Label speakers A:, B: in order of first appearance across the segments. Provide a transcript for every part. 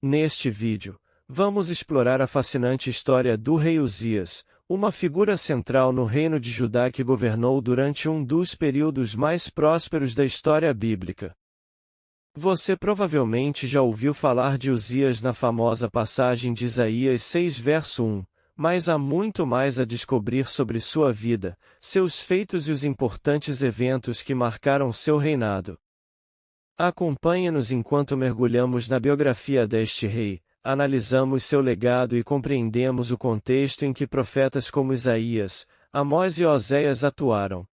A: Neste vídeo, vamos explorar a fascinante história do rei Uzias, uma figura central no reino de Judá que governou durante um dos períodos mais prósperos da história bíblica. Você provavelmente já ouviu falar de Uzias na famosa passagem de Isaías 6 verso 1, mas há muito mais a descobrir sobre sua vida, seus feitos e os importantes eventos que marcaram seu reinado. Acompanhe-nos enquanto mergulhamos na biografia deste rei, analisamos seu legado e compreendemos o contexto em que profetas como Isaías, Amós e Oséias atuaram.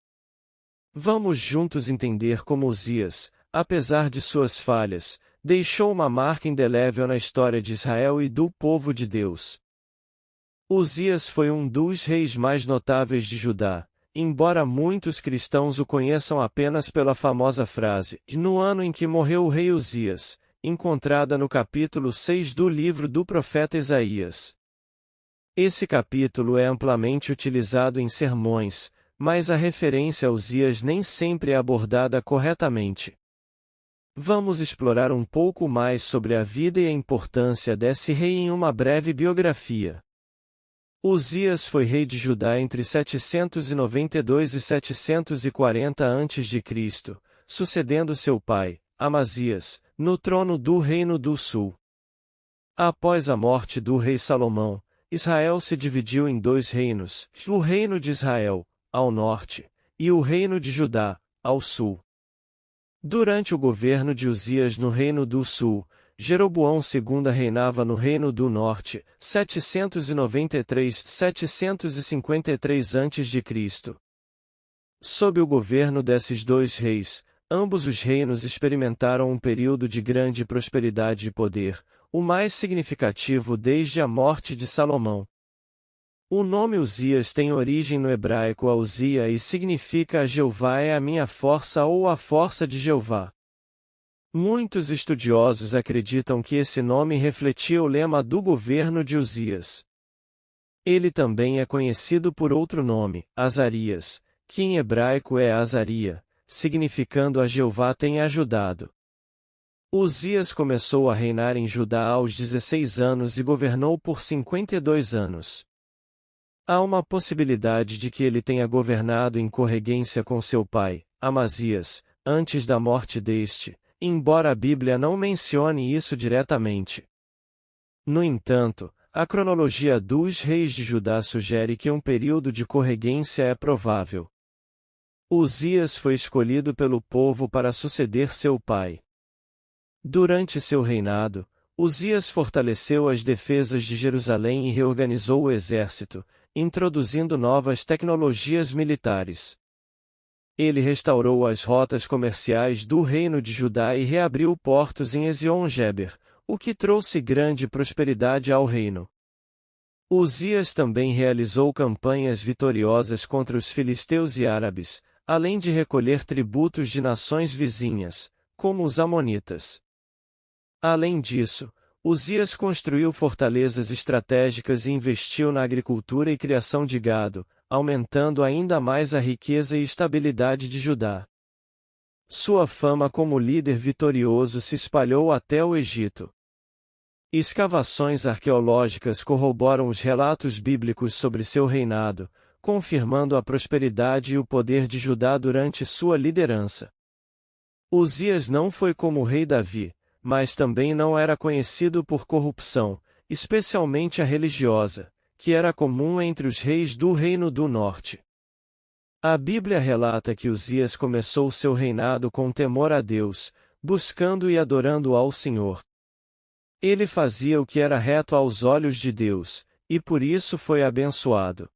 A: Vamos juntos entender como Uzias, apesar de suas falhas, deixou uma marca indelével na história de Israel e do povo de Deus. Uzias foi um dos reis mais notáveis de Judá, embora muitos cristãos o conheçam apenas pela famosa frase, no ano em que morreu o rei Uzias, encontrada no capítulo 6 do livro do profeta Isaías. Esse capítulo é amplamente utilizado em sermões, mas a referência a Uzias nem sempre é abordada corretamente. Vamos explorar um pouco mais sobre a vida e a importância desse rei em uma breve biografia. Uzias foi rei de Judá entre 792 e 740 a.C., sucedendo seu pai, Amazias, no trono do Reino do Sul. Após a morte do rei Salomão, Israel se dividiu em dois reinos, o Reino de Israel, ao norte, e o Reino de Judá, ao sul. Durante o governo de Uzias no Reino do Sul, Jeroboão II reinava no Reino do Norte, 793-753 a.C. Sob o governo desses dois reis, ambos os reinos experimentaram um período de grande prosperidade e poder, o mais significativo desde a morte de Salomão. O nome Uzias tem origem no hebraico Uzia e significa Jeová é a minha força ou a força de Jeová. Muitos estudiosos acreditam que esse nome refletia o lema do governo de Uzias. Ele também é conhecido por outro nome, Azarias, que em hebraico é Azaria, significando a Jeová tem ajudado. Uzias começou a reinar em Judá aos 16 anos e governou por 52 anos. Há uma possibilidade de que ele tenha governado em corregência com seu pai, Amazias, antes da morte deste, embora a Bíblia não mencione isso diretamente. No entanto, a cronologia dos reis de Judá sugere que um período de corregência é provável. Uzias foi escolhido pelo povo para suceder seu pai. Durante seu reinado, Uzias fortaleceu as defesas de Jerusalém e reorganizou o exército, introduzindo novas tecnologias militares. Ele restaurou as rotas comerciais do Reino de Judá e reabriu portos em Ezion-Geber, o que trouxe grande prosperidade ao reino. Uzias também realizou campanhas vitoriosas contra os filisteus e árabes, além de recolher tributos de nações vizinhas, como os amonitas. Além disso, Uzias construiu fortalezas estratégicas e investiu na agricultura e criação de gado, aumentando ainda mais a riqueza e estabilidade de Judá. Sua fama como líder vitorioso se espalhou até o Egito. Escavações arqueológicas corroboram os relatos bíblicos sobre seu reinado, confirmando a prosperidade e o poder de Judá durante sua liderança. Uzias não foi como o rei Davi, mas também não era conhecido por corrupção, especialmente a religiosa, que era comum entre os reis do Reino do Norte. A Bíblia relata que Uzias começou seu reinado com temor a Deus, buscando e adorando ao Senhor. Ele fazia o que era reto aos olhos de Deus, e por isso foi abençoado.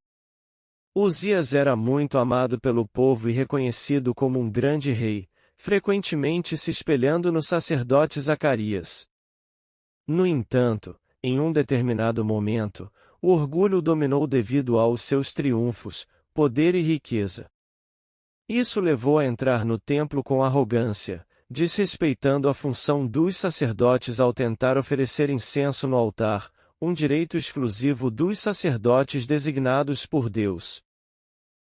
A: Uzias era muito amado pelo povo e reconhecido como um grande rei, frequentemente se espelhando no sacerdote Zacarias. No entanto, em um determinado momento, o orgulho o dominou devido aos seus triunfos, poder e riqueza. Isso levou a entrar no templo com arrogância, desrespeitando a função dos sacerdotes ao tentar oferecer incenso no altar, um direito exclusivo dos sacerdotes designados por Deus.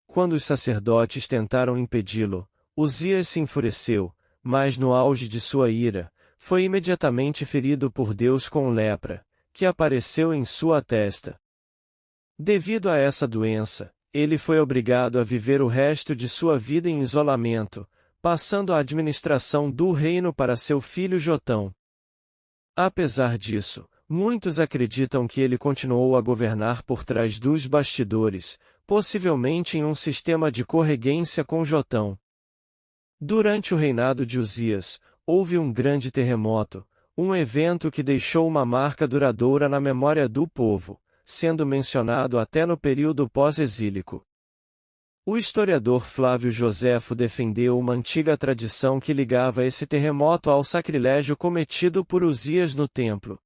A: Quando os sacerdotes tentaram impedi-lo, Uzias se enfureceu, mas no auge de sua ira, foi imediatamente ferido por Deus com lepra, que apareceu em sua testa. Devido a essa doença, ele foi obrigado a viver o resto de sua vida em isolamento, passando a administração do reino para seu filho Jotão. Apesar disso, muitos acreditam que ele continuou a governar por trás dos bastidores, possivelmente em um sistema de corregência com Jotão. Durante o reinado de Uzias, houve um grande terremoto, um evento que deixou uma marca duradoura na memória do povo, sendo mencionado até no período pós-exílico. O historiador Flávio Joséfo defendeu uma antiga tradição que ligava esse terremoto ao sacrilégio cometido por Uzias no templo.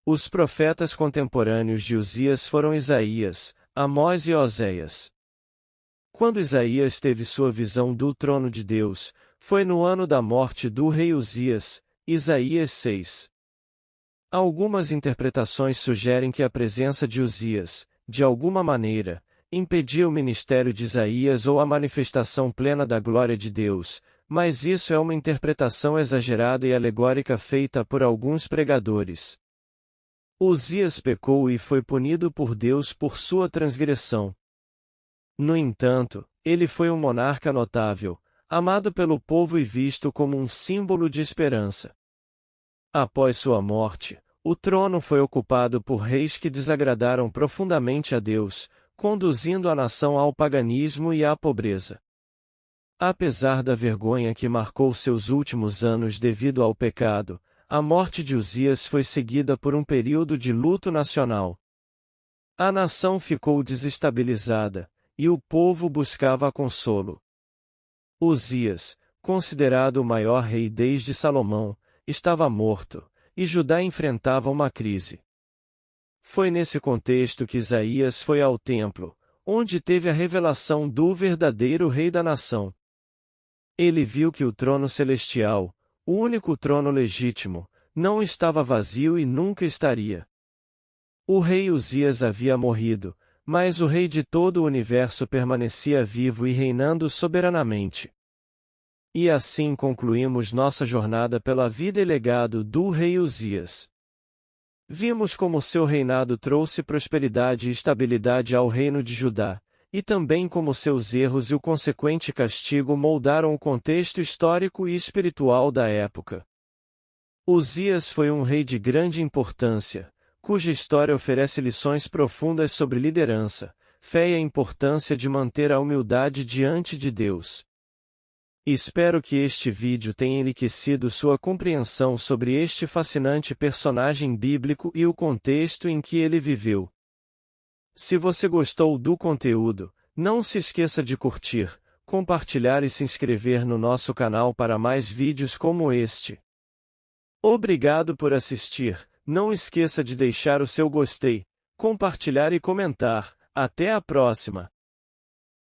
A: Os profetas contemporâneos de Uzias foram Isaías, Amós e Oséias. Quando Isaías teve sua visão do trono de Deus, foi no ano da morte do rei Uzias, Isaías 6. Algumas interpretações sugerem que a presença de Uzias, de alguma maneira, impedia o ministério de Isaías ou a manifestação plena da glória de Deus, mas isso é uma interpretação exagerada e alegórica feita por alguns pregadores. Uzias pecou e foi punido por Deus por sua transgressão. No entanto, ele foi um monarca notável, amado pelo povo e visto como um símbolo de esperança. Após sua morte, o trono foi ocupado por reis que desagradaram profundamente a Deus, conduzindo a nação ao paganismo e à pobreza. Apesar da vergonha que marcou seus últimos anos devido ao pecado, a morte de Uzias foi seguida por um período de luto nacional. A nação ficou desestabilizada, e o povo buscava consolo. Uzias, considerado o maior rei desde Salomão, estava morto, e Judá enfrentava uma crise. Foi nesse contexto que Isaías foi ao templo, onde teve a revelação do verdadeiro rei da nação. Ele viu que o trono celestial, o único trono legítimo, não estava vazio e nunca estaria. O rei Uzias havia morrido, mas o rei de todo o universo permanecia vivo e reinando soberanamente. E assim concluímos nossa jornada pela vida e legado do rei Uzias. Vimos como seu reinado trouxe prosperidade e estabilidade ao reino de Judá, e também como seus erros e o consequente castigo moldaram o contexto histórico e espiritual da época. Uzias foi um rei de grande importância, cuja história oferece lições profundas sobre liderança, fé e a importância de manter a humildade diante de Deus. Espero que este vídeo tenha enriquecido sua compreensão sobre este fascinante personagem bíblico e o contexto em que ele viveu. Se você gostou do conteúdo, não se esqueça de curtir, compartilhar e se inscrever no nosso canal para mais vídeos como este. Obrigado por assistir, não esqueça de deixar o seu gostei, compartilhar e comentar. Até a próxima!